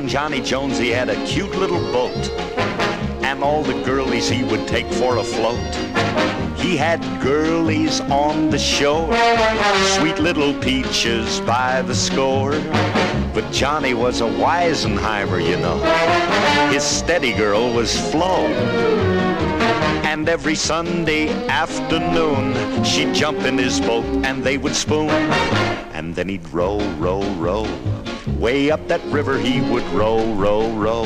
Young Johnny Jones, he had a cute little boat, and all the girlies he would take for a float. He had girlies on the shore, sweet little peaches by the score. But Johnny was a Weisenheimer, you know. His steady girl was Flo. And every Sunday afternoon, she'd jump in his boat and they would spoon. And then he'd row, row, row. Way up that river he would row, row, row.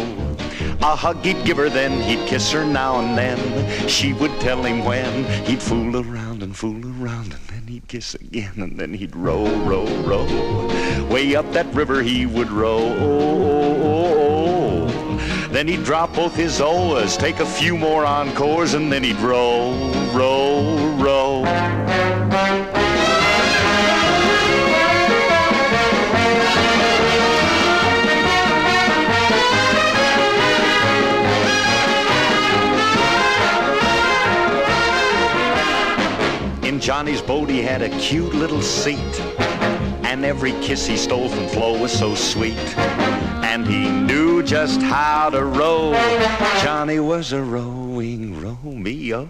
A hug he'd give her, then he'd kiss her now and then. She would tell him when. He'd fool around, and then he'd kiss again, and then he'd row, row, row. Way up that river he would row. Oh, oh, oh. Then he'd drop both his oars, take a few more encores, and then he'd row, row, row. In Johnny's boat he had a cute little seat, and every kiss he stole from Flo was so sweet. And he knew just how to row. Johnny was a rowing Romeo.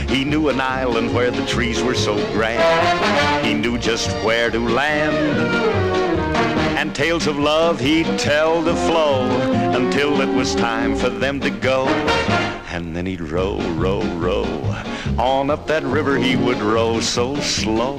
He knew an island where the trees were so grand. He knew just where to land. And tales of love he'd tell to Flo until it was time for them to go. And then he'd row, row, row. On up that river he would row so slow.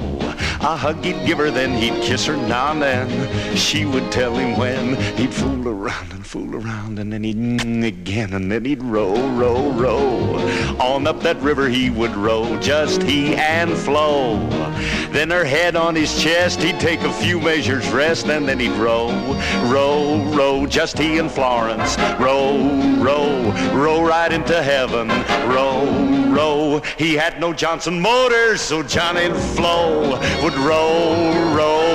A hug he'd give her, then he'd kiss her now and then. She would tell him when. He'd fool around, and then he'd again, and then he'd row, row, row. On up that river he would row, just he and Flo. Then her head on his chest, he'd take a few measures rest, and then he'd row, row, row, just he and Florence. Row, row, row right into heaven. Row, row. He had no Johnson motors, so Johnny and Flo would row, row,